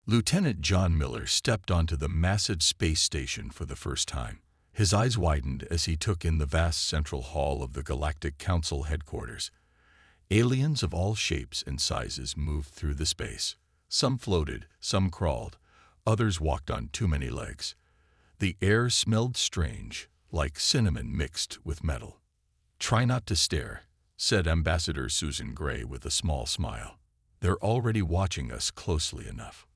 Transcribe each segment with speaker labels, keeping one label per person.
Speaker 1: Lieutenant John Miller stepped onto the massive space station for the first time. His eyes widened as he took in the vast central hall of the Galactic Council headquarters. Aliens of all shapes and sizes moved through the space. Some floated, some crawled, others walked on too many legs. The air smelled strange, like cinnamon mixed with metal. "Try not to stare," said Ambassador Susan Gray with a small smile. "They're already watching us closely enough."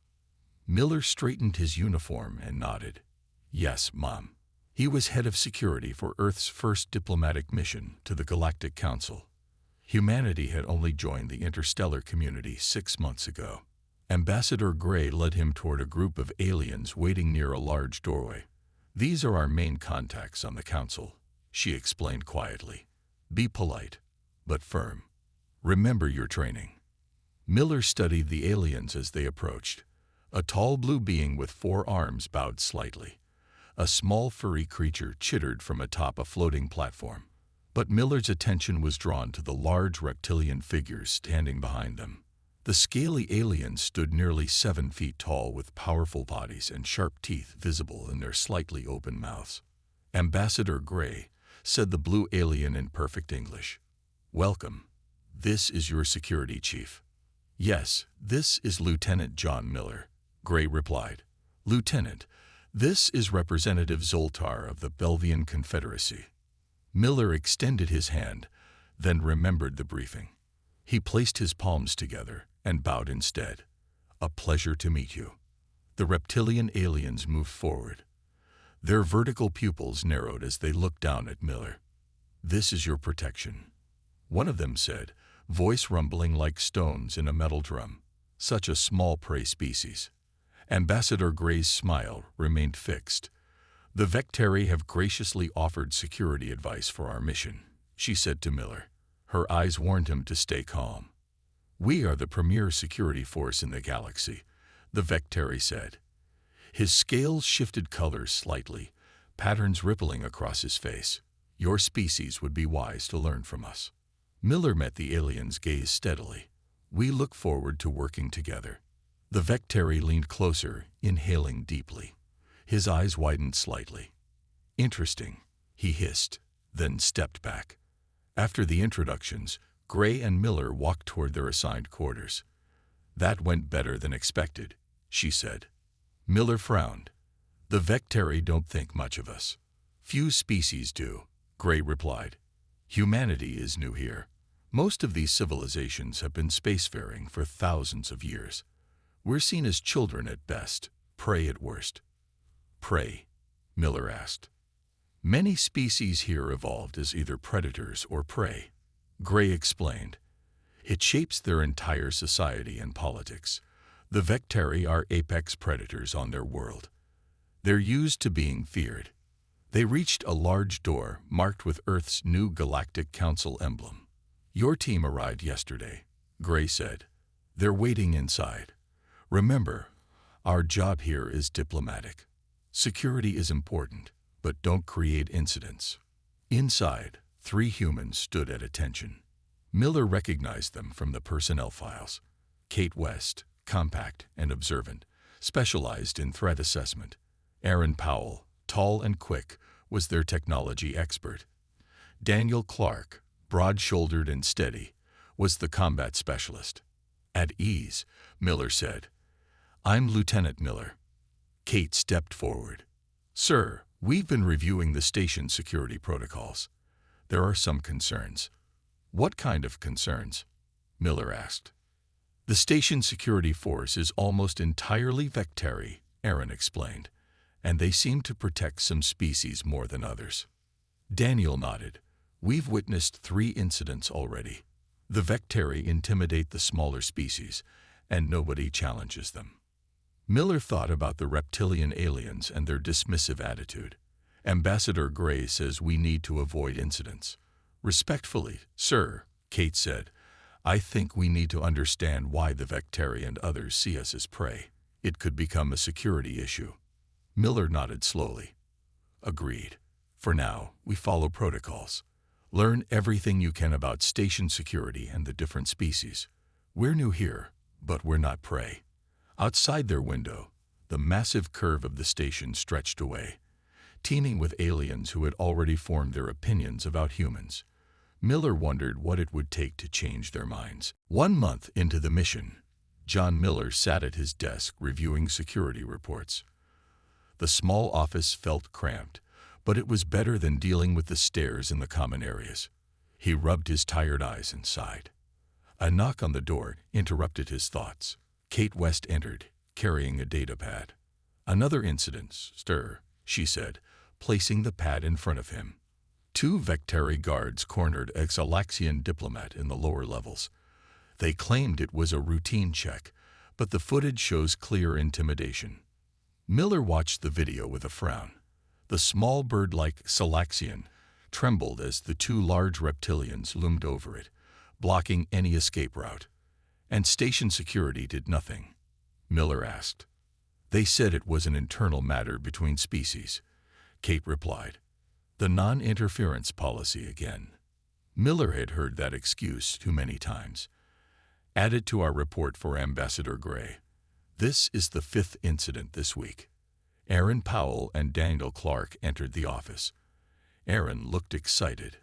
Speaker 1: Miller straightened his uniform and nodded. "Yes, Mom." He was head of security for Earth's first diplomatic mission to the Galactic Council. Humanity had only joined the interstellar community 6 months ago. Ambassador Gray led him toward a group of aliens waiting near a large doorway. "These are our main contacts on the Council," she explained quietly. "Be polite, but firm. Remember your training." Miller studied the aliens as they approached. A tall blue being with 4 arms bowed slightly. A small furry creature chittered from atop a floating platform. But Miller's attention was drawn to the large reptilian figures standing behind them. The scaly aliens stood nearly 7 feet tall with powerful bodies and sharp teeth visible in their slightly open mouths. "Ambassador Gray," said the blue alien in perfect English. "Welcome. This is your security chief." "Yes, this is Lieutenant John Miller," Gray replied. "Lieutenant, this is Representative Zoltar of the Belvian Confederacy." Miller extended his hand, then remembered the briefing. He placed his palms together and bowed instead. "A pleasure to meet you." The reptilian aliens moved forward. Their vertical pupils narrowed as they looked down at Miller. "This is your protection," one of them said, voice rumbling like stones in a metal drum. "Such a small prey species." Ambassador Gray's smile remained fixed. "The Vectari have graciously offered security advice for our mission," she said to Miller. Her eyes warned him to stay calm. "We are the premier security force in the galaxy," the Vectari said. His scales shifted colors slightly, patterns rippling across his face. "Your species would be wise to learn from us." Miller met the alien's gaze steadily. "We look forward to working together." The Vectari leaned closer, inhaling deeply. His eyes widened slightly. "Interesting," he hissed, then stepped back. After the introductions, Gray and Miller walked toward their assigned quarters. "That went better than expected," she said. Miller frowned. "The Vectari don't think much of us." "Few species do," Gray replied. "Humanity is new here. Most of these civilizations have been spacefaring for thousands of years. We're seen as children at best, prey at worst." "Prey?" Miller asked. "Many species here evolved as either predators or prey," Gray explained. "It shapes their entire society and politics. The Vectari are apex predators on their world. They're used to being feared." They reached a large door marked with Earth's new Galactic Council emblem. "Your team arrived yesterday," Gray said. "They're waiting inside. Remember, our job here is diplomatic. Security is important, but don't create incidents." Inside, 3 humans stood at attention. Miller recognized them from the personnel files. Kate West, compact and observant, specialized in threat assessment. Aaron Powell, tall and quick, was their technology expert. Daniel Clark, broad-shouldered and steady, was the combat specialist. "At ease," Miller said. "I'm Lieutenant Miller." Kate stepped forward. "Sir, we've been reviewing the station's security protocols. There are some concerns." "What kind of concerns?" Miller asked. "The station security force is almost entirely Vectari," Aaron explained, "and they seem to protect some species more than others." Daniel nodded. "We've witnessed 3 incidents already. The Vectari intimidate the smaller species, and nobody challenges them." Miller thought about the reptilian aliens and their dismissive attitude. "Ambassador Gray says we need to avoid incidents." "Respectfully, sir," Kate said, "I think we need to understand why the Vectari and others see us as prey. It could become a security issue." Miller nodded slowly. "Agreed. For now, we follow protocols. Learn everything you can about station security and the different species. We're new here, but we're not prey. Outside their window, the massive curve of the station stretched away, teeming with aliens who had already formed their opinions about humans. Miller wondered what it would take to change their minds. 1 month into the mission, John Miller sat at his desk reviewing security reports. The small office felt cramped, but it was better than dealing with the stairs in the common areas. He rubbed his tired eyes and sighed. A knock on the door interrupted his thoughts. Kate West entered, carrying a data pad. "Another incident, sir," she said, placing the pad in front of him. 2 Vectari guards cornered a Galaxian diplomat in the lower levels. They claimed it was a routine check, but the footage shows clear intimidation. Miller watched the video with a frown. The small bird-like Galaxian trembled as the 2 large reptilians loomed over it, blocking any escape route. And station security did nothing. Miller asked. "They said it was an internal matter between species," Kate replied. "The non-interference policy again." Miller had heard that excuse too many times. Added to our report for Ambassador Gray. This is the 5th incident this week. Aaron Powell and Daniel Clark entered the office. Aaron looked excited,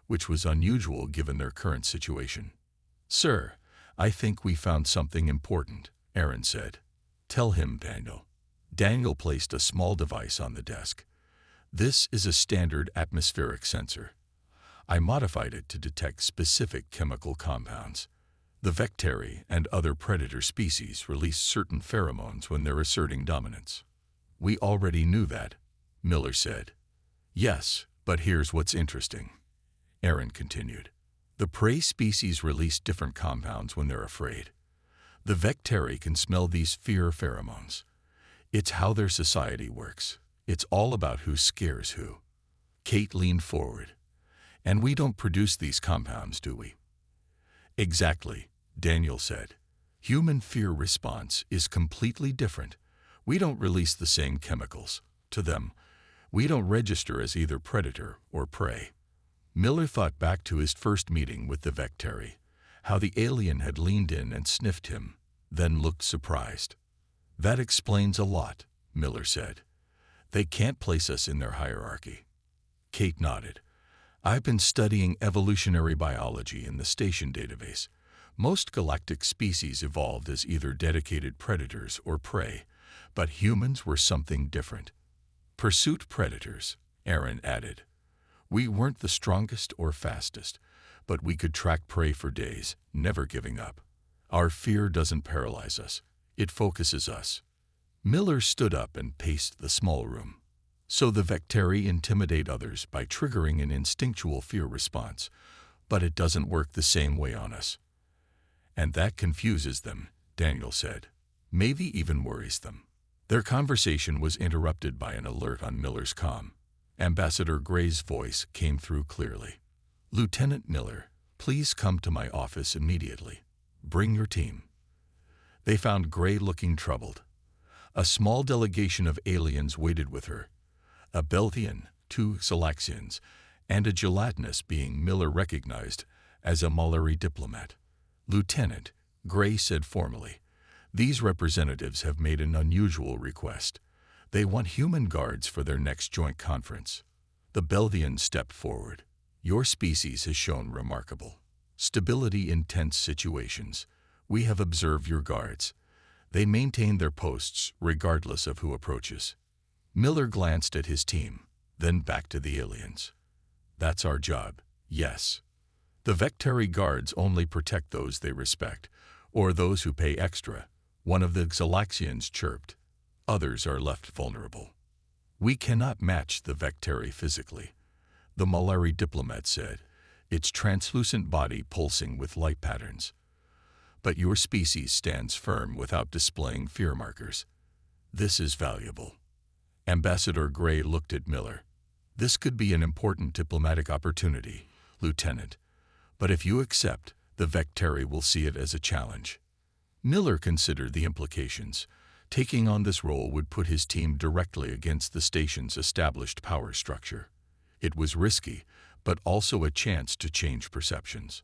Speaker 1: which was unusual given their current situation. "Sir, I think we found something important," Aaron said. "Tell him, Daniel." Daniel placed a small device on the desk. "This is a standard atmospheric sensor. I modified it to detect specific chemical compounds. The Vectari and other predator species release certain pheromones when they're asserting dominance." "We already knew that," Miller said. "Yes, but here's what's interesting," Aaron continued. "The prey species release different compounds when they're afraid. The Vectari can smell these fear pheromones. It's how their society works. It's all about who scares who." Kate leaned forward. "And we don't produce these compounds, do we?" "Exactly," Daniel said. "Human fear response is completely different. We don't release the same chemicals. To them, we don't register as either predator or prey." Miller thought back to his first meeting with the Vectari, how the alien had leaned in and sniffed him, then looked surprised. "That explains a lot," Miller said. "They can't place us in their hierarchy." Kate nodded. "I've been studying evolutionary biology in the station database. Most galactic species evolved as either dedicated predators or prey, but humans were something different. Pursuit predators," Aaron added. "We weren't the strongest or fastest, but we could track prey for days, never giving up. Our fear doesn't paralyze us. It focuses us." Miller stood up and paced the small room. "So the Vectari intimidate others by triggering an instinctual fear response, but it doesn't work the same way on us." "And that confuses them," Daniel said. "Maybe even worries them." Their conversation was interrupted by an alert on Miller's comm. Ambassador Gray's voice came through clearly. "Lieutenant Miller, please come to my office immediately. Bring your team." They found Gray looking troubled. A small delegation of aliens waited with her. A Belthian, 2 Galaxians, and a gelatinous being Miller recognized as a Malari diplomat. "Lieutenant," Gray said formally, "these representatives have made an unusual request. They want human guards for their next joint conference." The Belthian stepped forward. "Your species has shown remarkable stability in tense situations. We have observed your guards. They maintain their posts regardless of who approaches." Miller glanced at his team, then back to the aliens. "That's our job, yes. The Vectari guards only protect those they respect, or those who pay extra," one of the Galaxians chirped. "Others are left vulnerable." "We cannot match the Vectari physically," the Malari diplomat said, its translucent body pulsing with light patterns. "But your species stands firm without displaying fear markers. This is valuable." Ambassador Gray looked at Miller. "This could be an important diplomatic opportunity, Lieutenant, but if you accept, the Vectari will see it as a challenge." Miller considered the implications. Taking on this role would put his team directly against the station's established power structure. It was risky, but also a chance to change perceptions.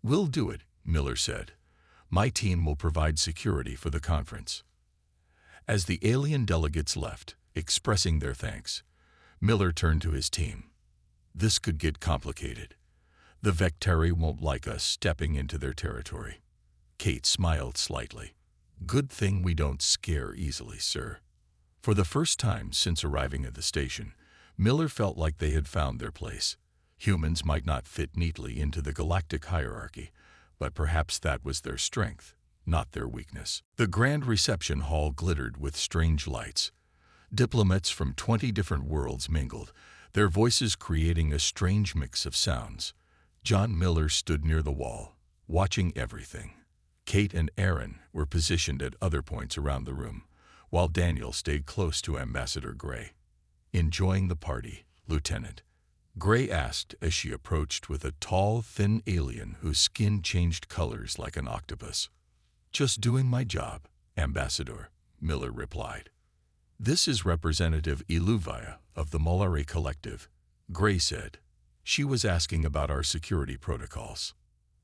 Speaker 1: "We'll do it," Miller said. "My team will provide security for the conference." As the alien delegates left, expressing their thanks, Miller turned to his team. This could get complicated. The Vectari won't like us stepping into their territory. Kate smiled slightly. Good thing we don't scare easily, sir. For the first time since arriving at the station, Miller felt like they had found their place. Humans might not fit neatly into the galactic hierarchy, but perhaps that was their strength, not their weakness. The grand reception hall glittered with strange lights. Diplomats from 20 different worlds mingled, their voices creating a strange mix of sounds. John Miller stood near the wall, watching everything. Kate and Aaron were positioned at other points around the room, while Daniel stayed close to Ambassador Gray. Enjoying the party, Lieutenant? Gray asked as she approached with a tall, thin alien whose skin changed colors like an octopus. Just doing my job, Ambassador, Miller replied. This is Representative Iluvia of the Molare Collective, Gray said. She was asking about our security protocols.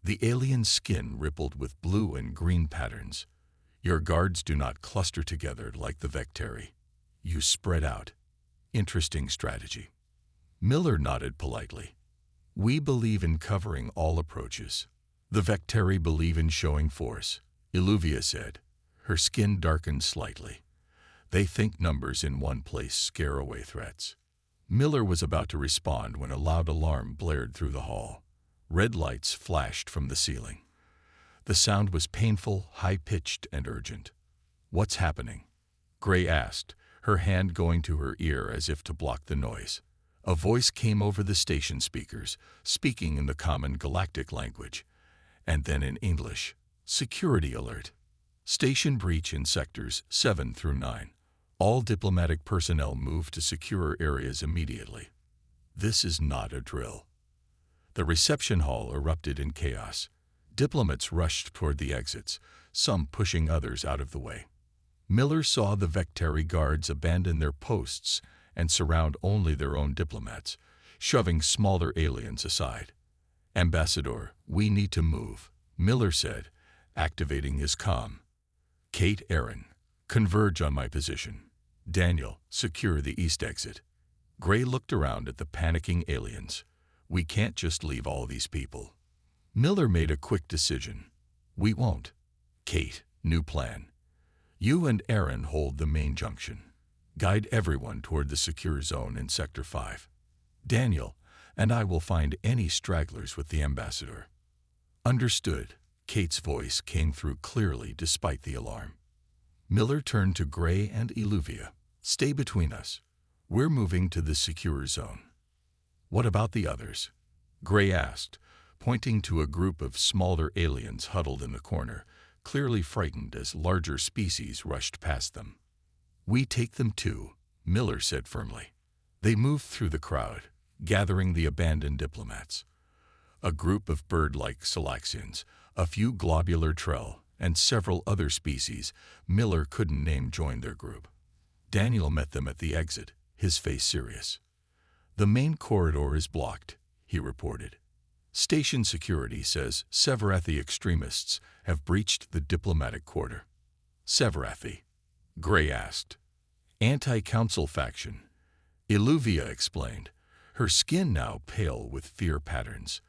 Speaker 1: The alien's skin rippled with blue and green patterns. Your guards do not cluster together like the Vectari. You spread out. Interesting strategy. Miller nodded politely. We believe in covering all approaches. The Vectari believe in showing force, Iluvia said. Her skin darkened slightly. They think numbers in one place scare away threats. Miller was about to respond when a loud alarm blared through the hall. Red lights flashed from the ceiling. The sound was painful, high-pitched, and urgent. What's happening? Gray asked, her hand going to her ear as if to block the noise. A voice came over the station speakers, speaking in the common galactic language, and then in English. Security alert. Station breach in sectors 7 through 9. All diplomatic personnel move to secure areas immediately. This is not a drill. The reception hall erupted in chaos. Diplomats rushed toward the exits, some pushing others out of the way. Miller saw the Vectari guards abandon their posts and surround only their own diplomats, shoving smaller aliens aside. Ambassador, we need to move, Miller said, activating his comm. Kate, Aaron, converge on my position. Daniel, secure the east exit. Gray looked around at the panicking aliens. We can't just leave all these people. Miller made a quick decision. We won't. Kate, new plan. You and Aaron hold the main junction. Guide everyone toward the secure zone in Sector 5. Daniel and I will find any stragglers with the ambassador. Understood. Kate's voice came through clearly despite the alarm. Miller turned to Gray and Iluvia. Stay between us. We're moving to the secure zone. What about the others? Gray asked, pointing to a group of smaller aliens huddled in the corner, clearly frightened as larger species rushed past them. We take them too, Miller said firmly. They moved through the crowd, gathering the abandoned diplomats. A group of bird-like Salaxians, a few globular trell, and several other species Miller couldn't name joined their group. Daniel met them at the exit, his face serious. The main corridor is blocked, he reported. Station security says Severathi extremists have breached the diplomatic quarter. Severathi? Gray asked. Anti-council faction. Iluvia explained, her skin now pale with fear patterns.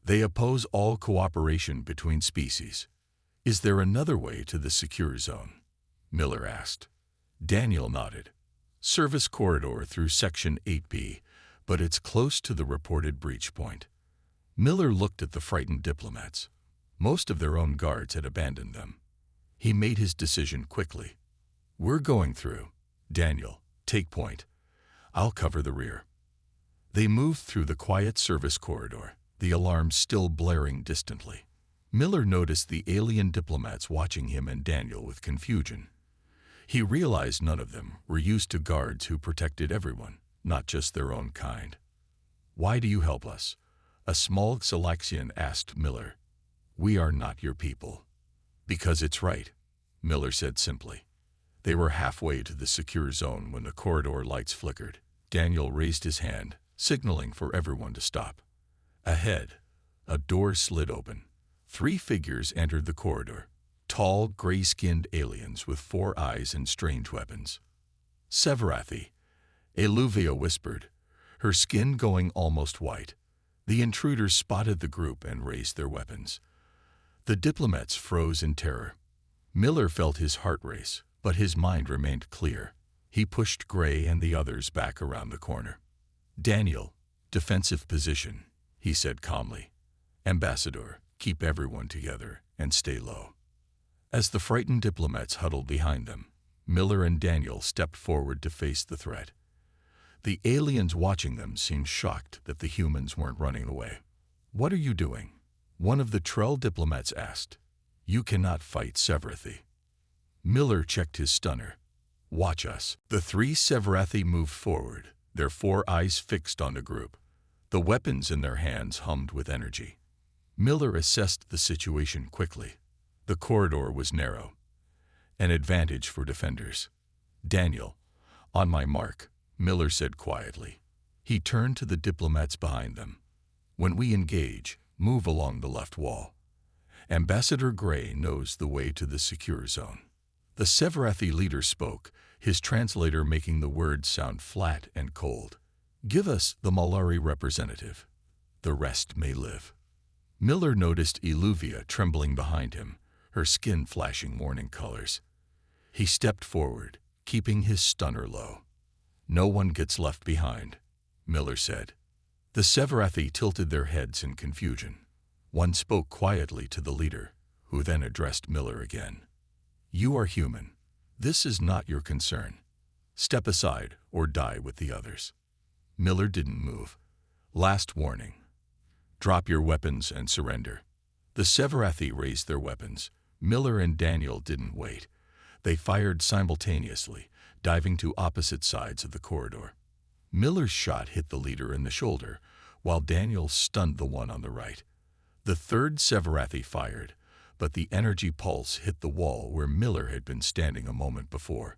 Speaker 1: They oppose all cooperation between species. Is there another way to the secure zone? Miller asked. Daniel nodded. Service corridor through Section 8B, but it's close to the reported breach point. Miller looked at the frightened diplomats. Most of their own guards had abandoned them. He made his decision quickly. We're going through. Daniel, take point. I'll cover the rear. They moved through the quiet service corridor, the alarm still blaring distantly. Miller noticed the alien diplomats watching him and Daniel with confusion. He realized none of them were used to guards who protected everyone, not just their own kind. Why do you help us? A small Salaxian asked Miller. We are not your people. Because it's right, Miller said simply. They were halfway to the secure zone when the corridor lights flickered. Daniel raised his hand, signaling for everyone to stop. Ahead, a door slid open. 3 figures entered the corridor, tall, gray-skinned aliens with 4 eyes and strange weapons. Severathi, Eluvia whispered, her skin going almost white. The intruders spotted the group and raised their weapons. The diplomats froze in terror. Miller felt his heart race, but his mind remained clear. He pushed Gray and the others back around the corner. "Daniel, defensive position," he said calmly. "Ambassador, keep everyone together and stay low." As the frightened diplomats huddled behind them, Miller and Daniel stepped forward to face the threat. The aliens watching them seemed shocked that the humans weren't running away. "What are you doing?" one of the Trell diplomats asked. "You cannot fight Severathi." Miller checked his stunner. "Watch us." The 3 Severathi moved forward, their 4 eyes fixed on the group. The weapons in their hands hummed with energy. Miller assessed the situation quickly. The corridor was narrow, an advantage for defenders. "Daniel, on my mark," Miller said quietly. He turned to the diplomats behind them. "When we engage, move along the left wall. Ambassador Gray knows the way to the secure zone." The Severathi leader spoke, his translator making the words sound flat and cold. "Give us the Malari representative. The rest may live." Miller noticed Eluvia trembling behind him, her skin flashing warning colors. He stepped forward, keeping his stunner low. "No one gets left behind," Miller said. The Severathi tilted their heads in confusion. One spoke quietly to the leader, who then addressed Miller again. "You are human. This is not your concern. Step aside or die with the others." Miller didn't move. "Last warning. Drop your weapons and surrender." The Severathi raised their weapons. Miller and Daniel didn't wait. They fired simultaneously, diving to opposite sides of the corridor. Miller's shot hit the leader in the shoulder, while Daniel stunned the one on the right. The 3rd Severathi fired, but the energy pulse hit the wall where Miller had been standing a moment before.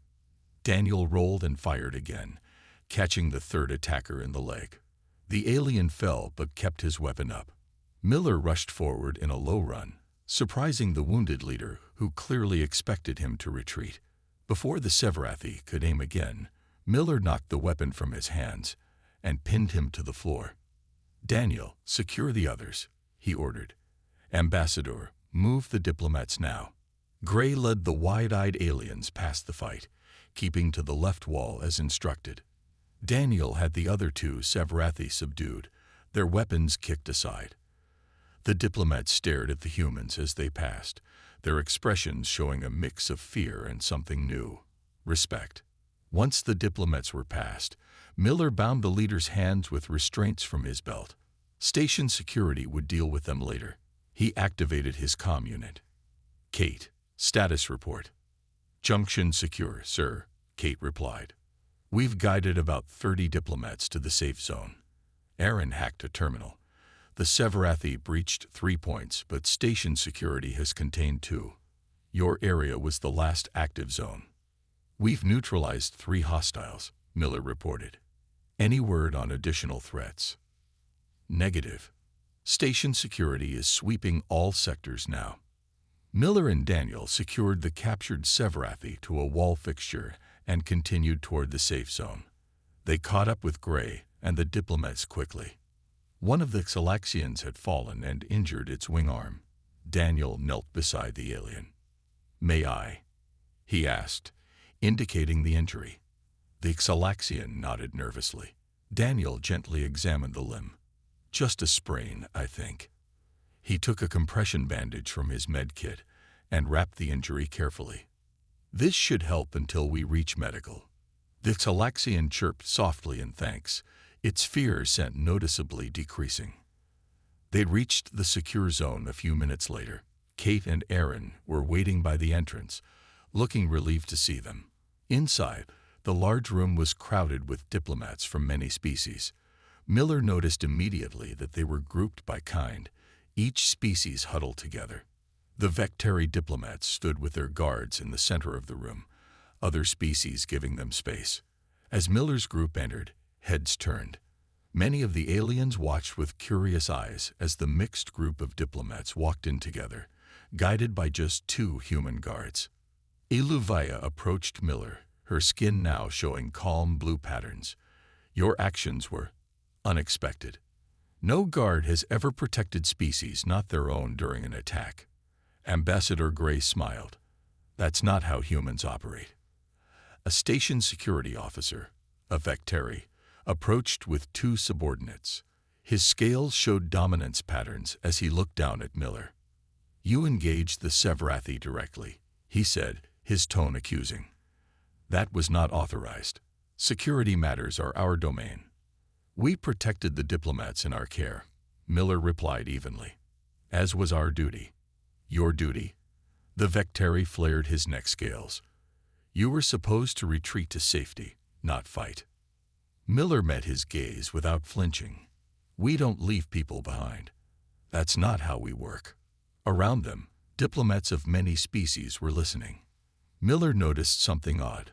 Speaker 1: Daniel rolled and fired again, catching the 3rd attacker in the leg. The alien fell but kept his weapon up. Miller rushed forward in a low run, surprising the wounded leader, who clearly expected him to retreat. Before the Severathi could aim again, Miller knocked the weapon from his hands and pinned him to the floor. "Daniel, secure the others," he ordered. "Ambassador, move the diplomats now." Gray led the wide-eyed aliens past the fight, keeping to the left wall as instructed. Daniel had the other 2 Severathi subdued, their weapons kicked aside. The diplomats stared at the humans as they passed, their expressions showing a mix of fear and something new, respect. Once the diplomats were past, Miller bound the leader's hands with restraints from his belt. Station security would deal with them later. He activated his comm unit. "Kate, status report." "Junction secure, sir," Kate replied. "We've guided about 30 diplomats to the safe zone." Aaron hacked a terminal. "The Severathi breached 3 points, but station security has contained 2. Your area was the last active zone." "We've neutralized 3 hostiles," Miller reported. "Any word on additional threats?" "Negative. Station security is sweeping all sectors now." Miller and Daniel secured the captured Severathi to a wall fixture and continued toward the safe zone. They caught up with Gray and the diplomats quickly. One of the Xalaxians had fallen and injured its wing arm. Daniel knelt beside the alien. "May I?" he asked, indicating the injury. The Xalaxian nodded nervously. Daniel gently examined the limb. "Just a sprain, I think." He took a compression bandage from his med kit and wrapped the injury carefully. "This should help until we reach medical." The Xalaxian chirped softly in thanks, its fear scent noticeably decreasing. They'd reached the secure zone a few minutes later. Kate and Aaron were waiting by the entrance, looking relieved to see them. Inside, the large room was crowded with diplomats from many species. Miller noticed immediately that they were grouped by kind, each species huddled together. The Vectari diplomats stood with their guards in the center of the room, other species giving them space. As Miller's group entered, heads turned. Many of the aliens watched with curious eyes as the mixed group of diplomats walked in together, guided by just 2 human guards. Eluvia approached Miller, her skin now showing calm blue patterns. Your actions were unexpected. No guard has ever protected species not their own during an attack. Ambassador Gray smiled. That's not how humans operate. A station security officer, a Vectari, approached with 2 subordinates. His scales showed dominance patterns as he looked down at Miller. You engaged the Sevrathi directly, he said, his tone accusing. That was not authorized. Security matters are our domain. We protected the diplomats in our care, Miller replied evenly. As was our duty. Your duty? The Vectari flared his neck scales. You were supposed to retreat to safety, not fight. Miller met his gaze without flinching. We don't leave people behind. That's not how we work. Around them, diplomats of many species were listening. Miller noticed something odd.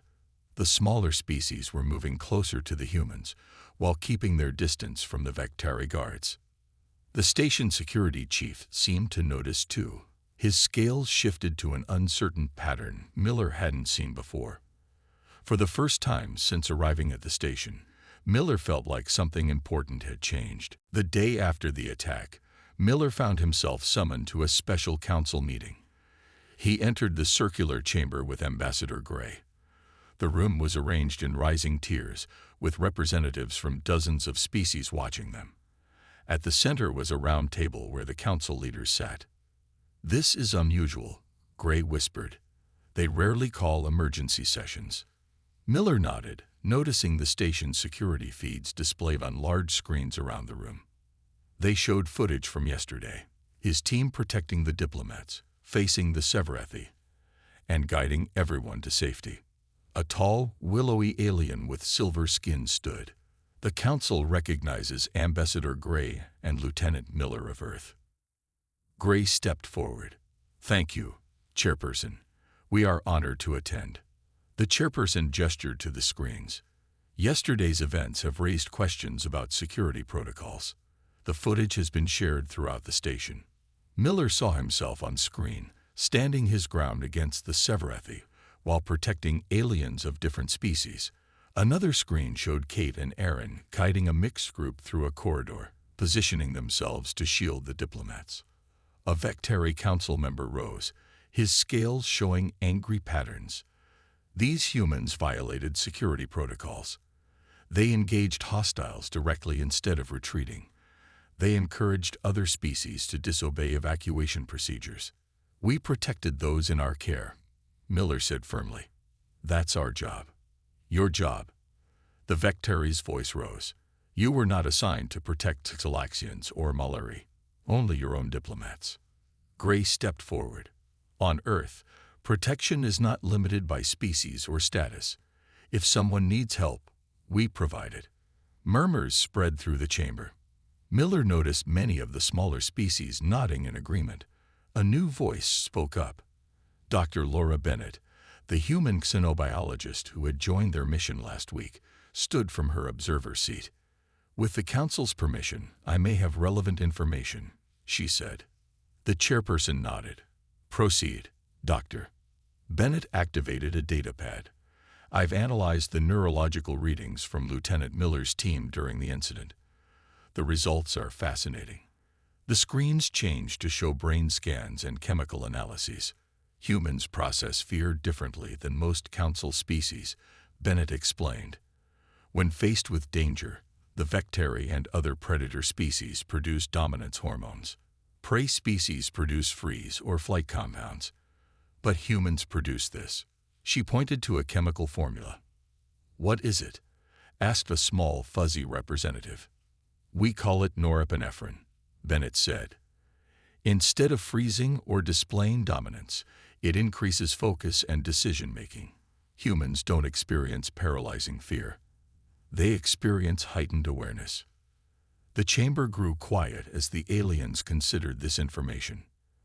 Speaker 1: The smaller species were moving closer to the humans, while keeping their distance from the Vectari guards. The station security chief seemed to notice too. His scales shifted to an uncertain pattern Miller hadn't seen before. For the first time since arriving at the station, Miller felt like something important had changed. The day after the attack, Miller found himself summoned to a special council meeting. He entered the circular chamber with Ambassador Gray. The room was arranged in rising tiers, with representatives from dozens of species watching them. At the center was a round table where the council leaders sat. This is unusual, Gray whispered. They rarely call emergency sessions. Miller nodded, noticing the station's security feeds displayed on large screens around the room. They showed footage from yesterday, his team protecting the diplomats, facing the Sevrathi, and guiding everyone to safety. A tall, willowy alien with silver skin stood. The council recognizes Ambassador Gray and Lieutenant Miller of Earth. Gray stepped forward. Thank you, Chairperson. We are honored to attend. The chairperson gestured to the screens. Yesterday's events have raised questions about security protocols. The footage has been shared throughout the station. Miller saw himself on screen, standing his ground against the Sevrathi, while protecting aliens of different species. Another screen showed Kate and Aaron guiding a mixed group through a corridor, positioning themselves to shield the diplomats. A Vectari council member rose, his scales showing angry patterns. These humans violated security protocols. They engaged hostiles directly instead of retreating. They encouraged other species to disobey evacuation procedures. We protected those in our care, Miller said firmly. That's our job. Your job. The Vectari's voice rose. You were not assigned to protect Galaxians or Malari, only your own diplomats. Gray stepped forward. On Earth, protection is not limited by species or status. If someone needs help, we provide it. Murmurs spread through the chamber. Miller noticed many of the smaller species nodding in agreement. A new voice spoke up. Dr. Laura Bennett, the human xenobiologist who had joined their mission last week, stood from her observer seat. With the council's permission, I may have relevant information, she said. The chairperson nodded. Proceed, Doctor. Bennett activated a datapad. I've analyzed the neurological readings from Lieutenant Miller's team during the incident. The results are fascinating. The screens changed to show brain scans and chemical analyses. Humans process fear differently than most council species, Bennett explained. When faced with danger, the Vectari and other predator species produce dominance hormones. Prey species produce freeze or flight compounds. But humans produce this. She pointed to a chemical formula. What is it? Asked a small, fuzzy representative. We call it norepinephrine, Bennett said. Instead of freezing or displaying dominance, it increases focus and decision-making. Humans don't experience paralyzing fear. They experience heightened awareness. The chamber grew quiet as the aliens considered this information.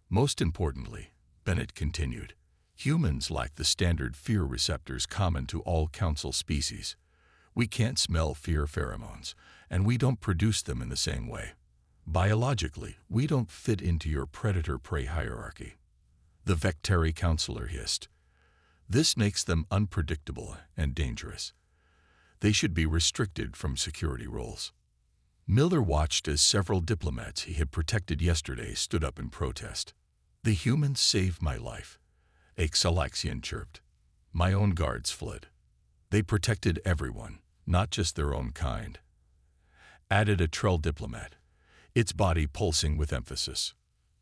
Speaker 1: Most importantly, Bennett continued, humans lack the standard fear receptors common to all council species. We can't smell fear pheromones, and we don't produce them in the same way. Biologically, we don't fit into your predator-prey hierarchy. The Vectari counselor hissed. This makes them unpredictable and dangerous. They should be restricted from security roles. Miller watched as several diplomats he had protected yesterday stood up in protest. The humans saved my life, a Xalaxian chirped. My own guards fled. They protected everyone, not just their own kind. Added a Trell diplomat, its body pulsing with emphasis.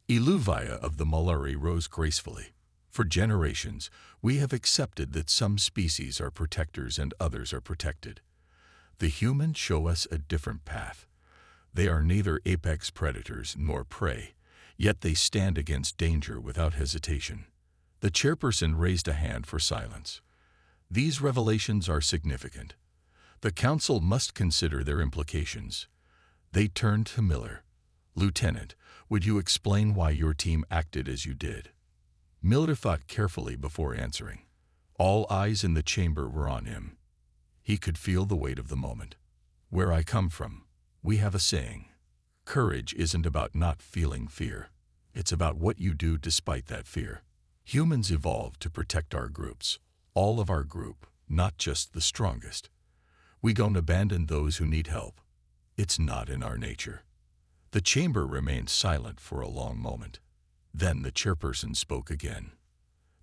Speaker 1: Eluvia of the Maluri rose gracefully. For generations, we have accepted that some species are protectors and others are protected. The humans show us a different path. They are neither apex predators nor prey, yet they stand against danger without hesitation. The chairperson raised a hand for silence. These revelations are significant. The council must consider their implications. They turned to Miller. Lieutenant, would you explain why your team acted as you did? Miller thought carefully before answering. All eyes in the chamber were on him. He could feel the weight of the moment. Where I come from, we have a saying. Courage isn't about not feeling fear. It's about what you do despite that fear. Humans evolved to protect our groups, all of our group, not just the strongest. We don't abandon those who need help. It's not in our nature. The chamber remained silent for a long moment. Then the chairperson spoke again.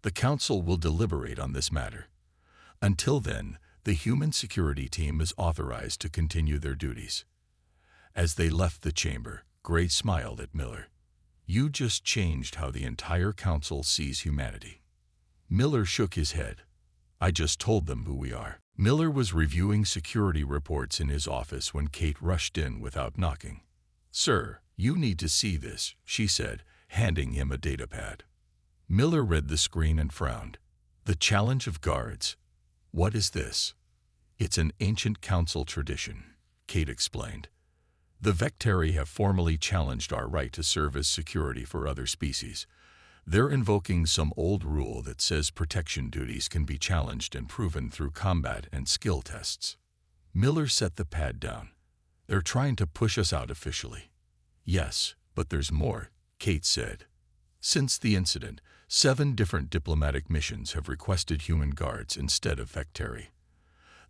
Speaker 1: The council will deliberate on this matter. Until then, the human security team is authorized to continue their duties. As they left the chamber, Gray smiled at Miller. You just changed how the entire council sees humanity. Miller shook his head. I just told them who we are. Miller was reviewing security reports in his office when Kate rushed in without knocking. Sir, you need to see this, she said, handing him a datapad. Miller read the screen and frowned. The challenge of guards. What is this? It's an ancient council tradition, Kate explained. The Vectari have formally challenged our right to serve as security for other species. They're invoking some old rule that says protection duties can be challenged and proven through combat and skill tests. Miller set the pad down. They're trying to push us out officially. Yes, but there's more, Kate said. Since the incident, 7 different diplomatic missions have requested human guards instead of Vectari.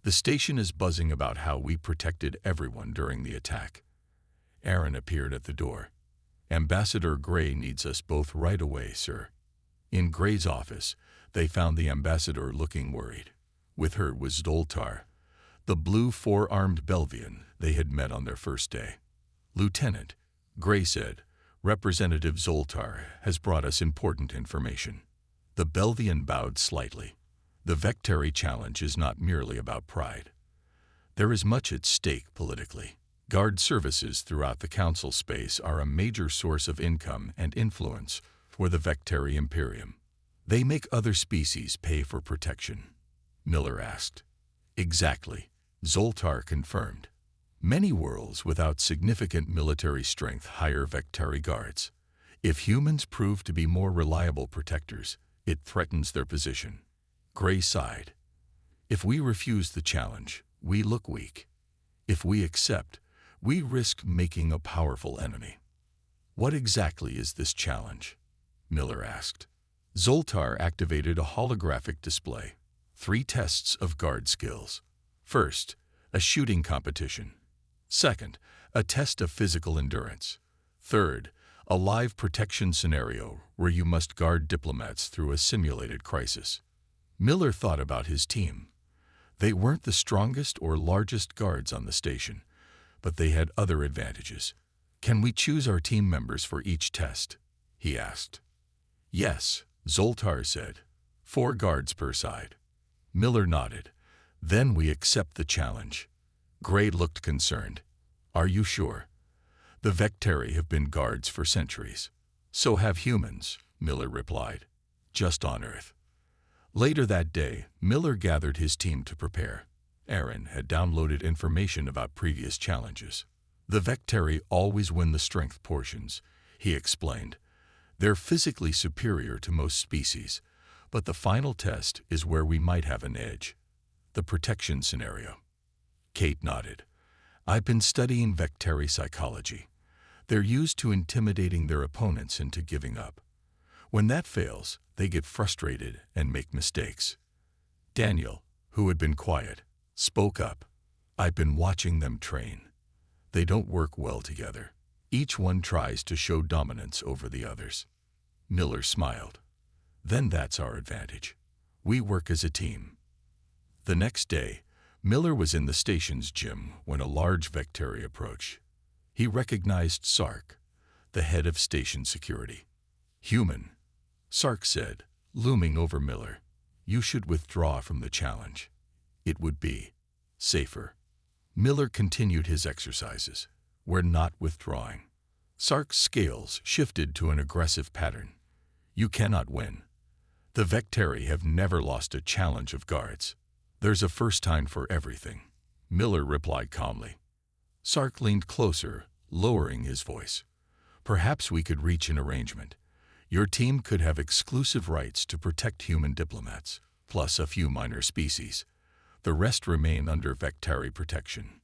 Speaker 1: The station is buzzing about how we protected everyone during the attack. Aaron appeared at the door. Ambassador Gray needs us both right away, sir. In Gray's office, they found the ambassador looking worried. With her was Zoltar, the blue 4-armed Belvian they had met on their first day. Lieutenant, Gray said, Representative Zoltar has brought us important information. The Belvian bowed slightly. The Vectari challenge is not merely about pride. There is much at stake politically. Guard services throughout the council space are a major source of income and influence for the Vectari Imperium. They make other species pay for protection. Miller asked. Exactly, Zoltar confirmed. Many worlds without significant military strength hire Vectari guards. If humans prove to be more reliable protectors, it threatens their position. Gray sighed. If we refuse the challenge, we look weak. If we accept, we risk making a powerful enemy. What exactly is this challenge? Miller asked. Zoltar activated a holographic display. 3 tests of guard skills. First, a shooting competition. Second, a test of physical endurance. Third, a live protection scenario where you must guard diplomats through a simulated crisis. Miller thought about his team. They weren't the strongest or largest guards on the station, but they had other advantages. Can we choose our team members for each test? He asked. Yes, Zoltar said. 4 guards per side. Miller nodded. Then we accept the challenge. Gray looked concerned. Are you sure? The Vectari have been guards for centuries. So have humans, Miller replied. Just on Earth. Later that day, Miller gathered his team to prepare. Aaron had downloaded information about previous challenges. The Vectari always win the strength portions, he explained. They're physically superior to most species, but the final test is where we might have an edge. The protection scenario. Kate nodded. I've been studying Vectari psychology. They're used to intimidating their opponents into giving up. When that fails, they get frustrated and make mistakes. Daniel, who had been quiet, spoke up. I've been watching them train. They don't work well together. Each one tries to show dominance over the others. Miller smiled. Then that's our advantage. We work as a team. The next day, Miller was in the station's gym when a large Vectari approached. He recognized Sark, the head of station security. Human, Sark said, looming over Miller. You should withdraw from the challenge. It would be safer. Miller continued his exercises. We're not withdrawing. Sark's scales shifted to an aggressive pattern. You cannot win. The Vectari have never lost a challenge of guards. There's a first time for everything, Miller replied calmly. Sark leaned closer, lowering his voice. Perhaps we could reach an arrangement. Your team could have exclusive rights to protect human diplomats, plus a few minor species. The rest remain under Vectari protection.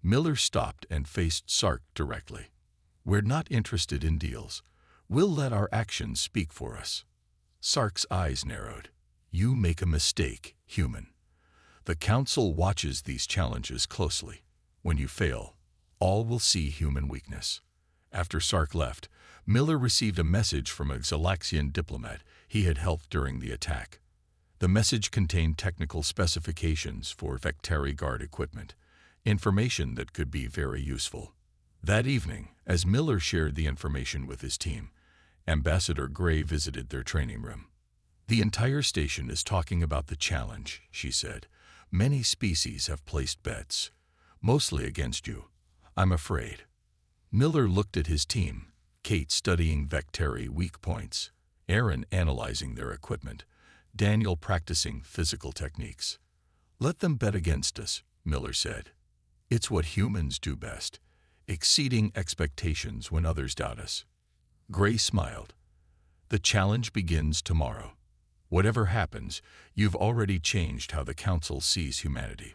Speaker 1: Miller stopped and faced Sark directly. We're not interested in deals. We'll let our actions speak for us. Sark's eyes narrowed. You make a mistake, human. The Council watches these challenges closely. When you fail, all will see human weakness. After Sark left, Miller received a message from a Xalaxian diplomat he had helped during the attack. The message contained technical specifications for Vectari guard equipment, information that could be very useful. That evening, as Miller shared the information with his team, Ambassador Gray visited their training room. The entire station is talking about the challenge, she said. Many species have placed bets, mostly against you. I'm afraid. Miller looked at his team, Kate studying Vectari weak points, Aaron analyzing their equipment, Daniel practicing physical techniques. Let them bet against us, Miller said. It's what humans do best, exceeding expectations when others doubt us. Gray smiled. The challenge begins tomorrow. Whatever happens, you've already changed how the Council sees humanity.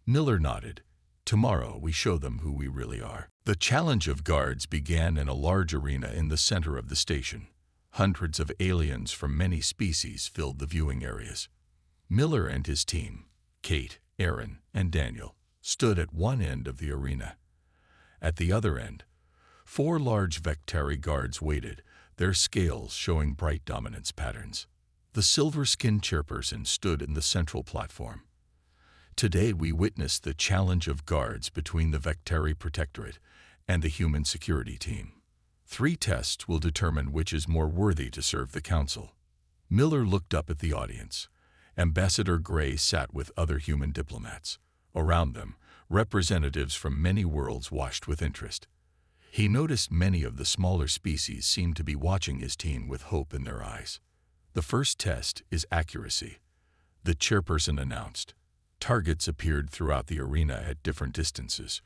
Speaker 1: Miller nodded. Tomorrow we show them who we really are. The challenge of guards began in a large arena in the center of the station. Hundreds of aliens from many species filled the viewing areas. Miller and his team, Kate, Aaron, and Daniel, stood at one end of the arena. At the other end, 4 large Vectari guards waited, their scales showing bright dominance patterns. The silver-skinned chairperson stood in the central platform. Today we witnessed the challenge of guards between the Vectari Protectorate and the human security team. 3 tests will determine which is more worthy to serve the Council. Miller looked up at the audience. Ambassador Gray sat with other human diplomats. Around them, representatives from many worlds watched with interest. He noticed many of the smaller species seemed to be watching his team with hope in their eyes. The first test is accuracy, the chairperson announced. Targets appeared throughout the arena at different distances.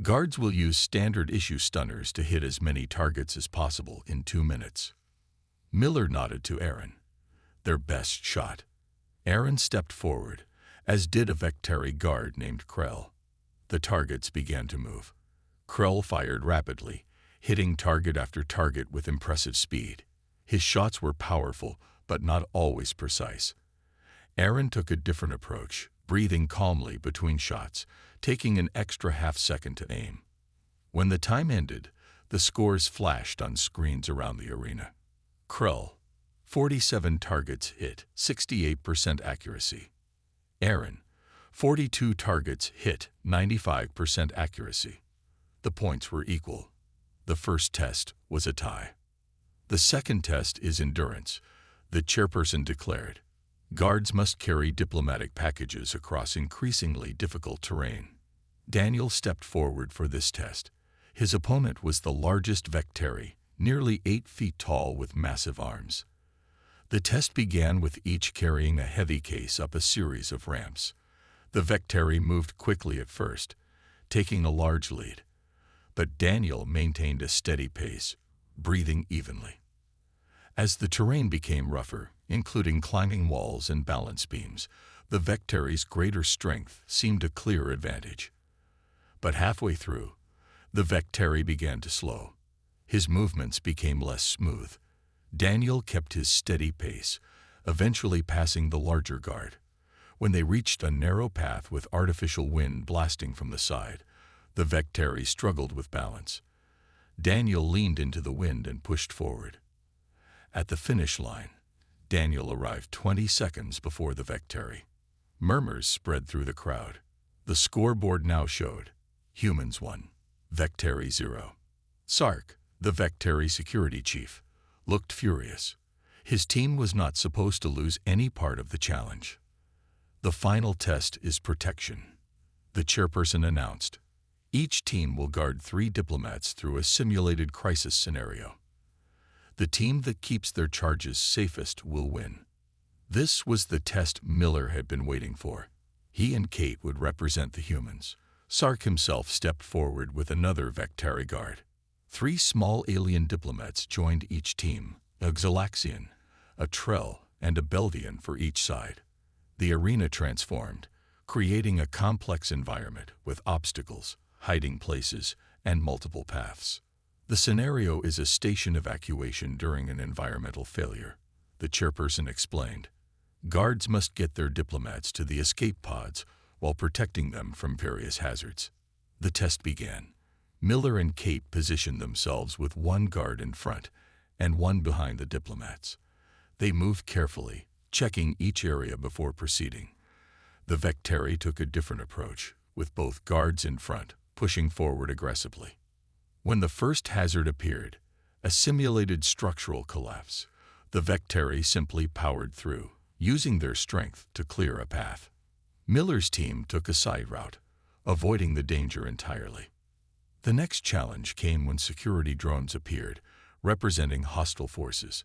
Speaker 1: Guards will use standard-issue stunners to hit as many targets as possible in 2 minutes. Miller nodded to Aaron. Their best shot. Aaron stepped forward, as did a Vectari guard named Krell. The targets began to move. Krell fired rapidly, hitting target after target with impressive speed. His shots were powerful, but not always precise. Aaron took a different approach, breathing calmly between shots, taking an extra half-second to aim. When the time ended, the scores flashed on screens around the arena. Krell, 47 targets hit, 68% accuracy. Aaron, 42 targets hit, 95% accuracy. The points were equal. The first test was a tie. The second test is endurance, the chairperson declared. Guards must carry diplomatic packages across increasingly difficult terrain. Daniel stepped forward for this test. His opponent was the largest Vectari, nearly 8 feet tall with massive arms. The test began with each carrying a heavy case up a series of ramps. The Vectari moved quickly at first, taking a large lead. But Daniel maintained a steady pace, breathing evenly. As the terrain became rougher, including climbing walls and balance beams, the Vectari's greater strength seemed a clear advantage. But halfway through, the Vectari began to slow. His movements became less smooth. Daniel kept his steady pace, eventually passing the larger guard. When they reached a narrow path with artificial wind blasting from the side, the Vectari struggled with balance. Daniel leaned into the wind and pushed forward. At the finish line, Daniel arrived 20 seconds before the Vectari. Murmurs spread through the crowd. The scoreboard now showed Humans 1, Vectari 0. Sark, the Vectari security chief, looked furious. His team was not supposed to lose any part of the challenge. The final test is protection, the chairperson announced. Each team will guard 3 diplomats through a simulated crisis scenario. The team that keeps their charges safest will win. This was the test Miller had been waiting for. He and Kate would represent the humans. Sark himself stepped forward with another Vectari guard. 3 small alien diplomats joined each team, a Xalaxian, a Trell, and a Belvian for each side. The arena transformed, creating a complex environment with obstacles, hiding places, and multiple paths. The scenario is a station evacuation during an environmental failure, the chairperson explained. Guards must get their diplomats to the escape pods while protecting them from various hazards. The test began. Miller and Kate positioned themselves with 1 guard in front and 1 behind the diplomats. They moved carefully, checking each area before proceeding. The Vectari took a different approach, with both guards in front, pushing forward aggressively. When the first hazard appeared, a simulated structural collapse, the Vectari simply powered through, using their strength to clear a path. Miller's team took a side route, avoiding the danger entirely. The next challenge came when security drones appeared, representing hostile forces.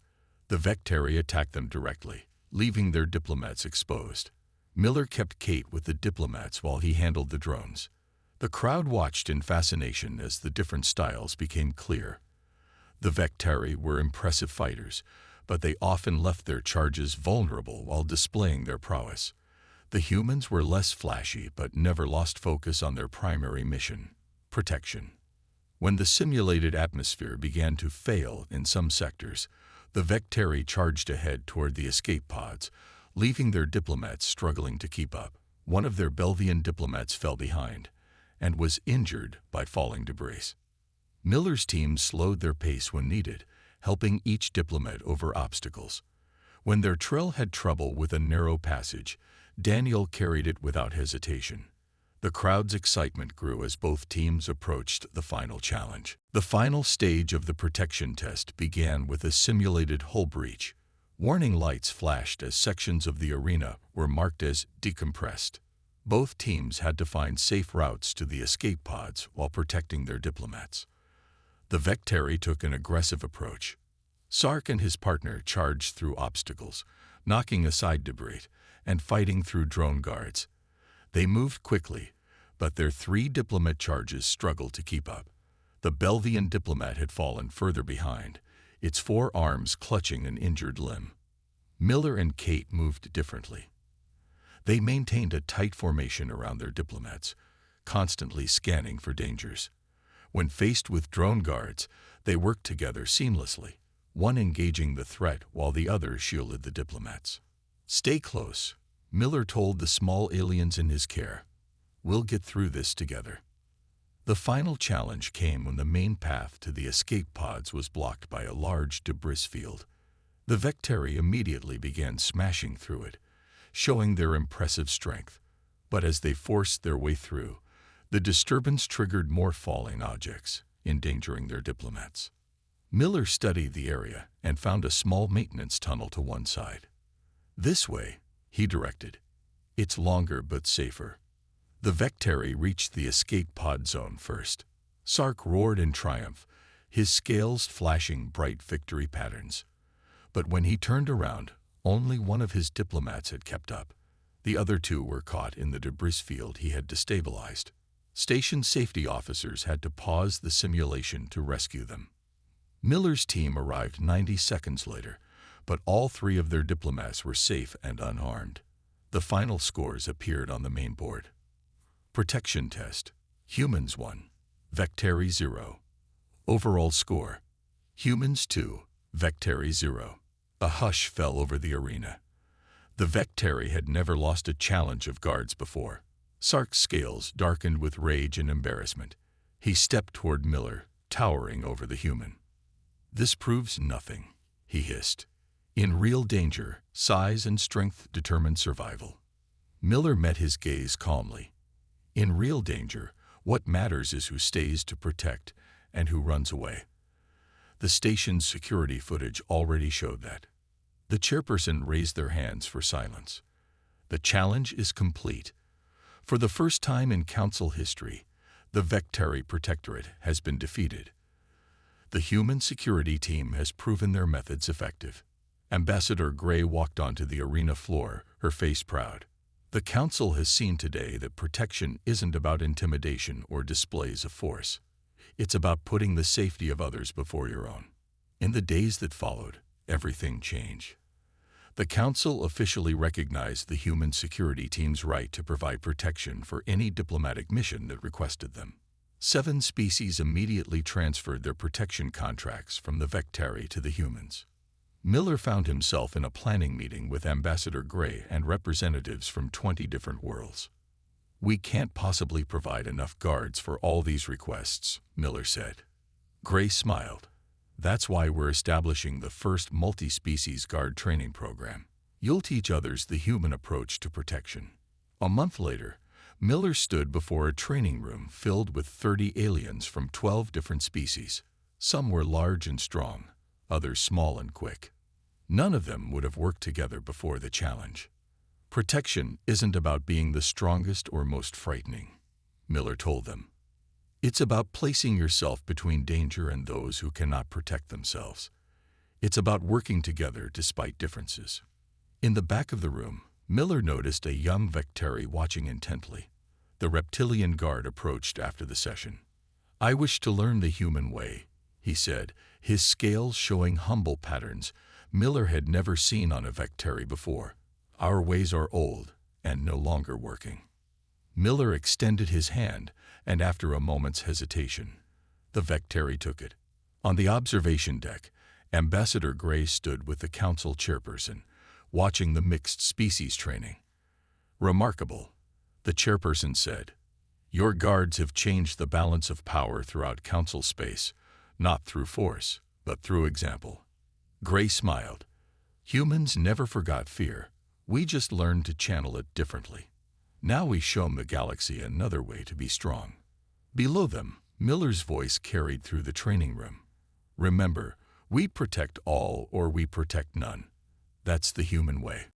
Speaker 1: The Vectari attacked them directly, leaving their diplomats exposed. Miller kept Kate with the diplomats while he handled the drones. The crowd watched in fascination as the different styles became clear. The Vectari were impressive fighters, but they often left their charges vulnerable while displaying their prowess. The humans were less flashy but never lost focus on their primary mission, protection. When the simulated atmosphere began to fail in some sectors, the Vectari charged ahead toward the escape pods, leaving their diplomats struggling to keep up. One of their Belvian diplomats fell behind and was injured by falling debris. Miller's team slowed their pace when needed, helping each diplomat over obstacles. When their Trell had trouble with a narrow passage, Daniel carried it without hesitation. The crowd's excitement grew as both teams approached the final challenge. The final stage of the protection test began with a simulated hull breach. Warning lights flashed as sections of the arena were marked as decompressed. Both teams had to find safe routes to the escape pods while protecting their diplomats. The Vectari took an aggressive approach. Sark and his partner charged through obstacles, knocking aside debris and fighting through drone guards. They moved quickly, but their 3 diplomat charges struggled to keep up. The Belvian diplomat had fallen further behind, its 4 arms clutching an injured limb. Miller and Kate moved differently. They maintained a tight formation around their diplomats, constantly scanning for dangers. When faced with drone guards, they worked together seamlessly, one engaging the threat while the other shielded the diplomats. "Stay close," Miller told the small aliens in his care. "We'll get through this together." The final challenge came when the main path to the escape pods was blocked by a large debris field. The Vectari immediately began smashing through it, showing their impressive strength. But as they forced their way through, the disturbance triggered more falling objects, endangering their diplomats. Miller studied the area and found a small maintenance tunnel to one side. "This way," he directed. "It's longer but safer." The Vectari reached the escape pod zone first. Sark roared in triumph, his scales flashing bright victory patterns. But when he turned around, only one of his diplomats had kept up. The other 2 were caught in the debris field he had destabilized. Station safety officers had to pause the simulation to rescue them. Miller's team arrived 90 seconds later, but all 3 of their diplomats were safe and unharmed. The final scores appeared on the main board. Protection test: Humans 1, Vectari 0. Overall score: Humans 2, Vectari 0. A hush fell over the arena. The Vectari had never lost a challenge of guards before. Sark's scales darkened with rage and embarrassment. He stepped toward Miller, towering over the human. "This proves nothing," he hissed. "In real danger, size and strength determine survival." Miller met his gaze calmly. "In real danger, what matters is who stays to protect and who runs away." The station's security footage already showed that. The chairperson raised their hands for silence. The challenge is complete. For the first time in Council history, the Vectari Protectorate has been defeated. The human security team has proven their methods effective. Ambassador Gray walked onto the arena floor, her face proud. The Council has seen today that protection isn't about intimidation or displays of force. It's about putting the safety of others before your own. In the days that followed, everything changed. The Council officially recognized the human security team's right to provide protection for any diplomatic mission that requested them. 7 species immediately transferred their protection contracts from the Vectari to the humans. Miller found himself in a planning meeting with Ambassador Gray and representatives from 20 different worlds. "We can't possibly provide enough guards for all these requests," Miller said. Gray smiled. "That's why we're establishing the first multi-species guard training program. You'll teach others the human approach to protection." A month later, Miller stood before a training room filled with 30 aliens from 12 different species. Some were large and strong, others small and quick. None of them would have worked together before the challenge. "Protection isn't about being the strongest or most frightening," Miller told them. "It's about placing yourself between danger and those who cannot protect themselves. It's about working together despite differences." In the back of the room, Miller noticed a young Vectari watching intently. The reptilian guard approached after the session. "I wish to learn the human way," he said, his scales showing humble patterns Miller had never seen on a Vectari before. "Our ways are old and no longer working." Miller extended his hand, and after a moment's hesitation, the Vectari took it. On the observation deck, Ambassador Gray stood with the Council chairperson, watching the mixed species training. "Remarkable," the chairperson said. "Your guards have changed the balance of power throughout Council space, not through force, but through example." Gray smiled. "Humans never forgot fear. We just learned to channel it differently. Now we show the galaxy another way to be strong." Below them, Miller's voice carried through the training room. "Remember, we protect all or we protect none. That's the human way."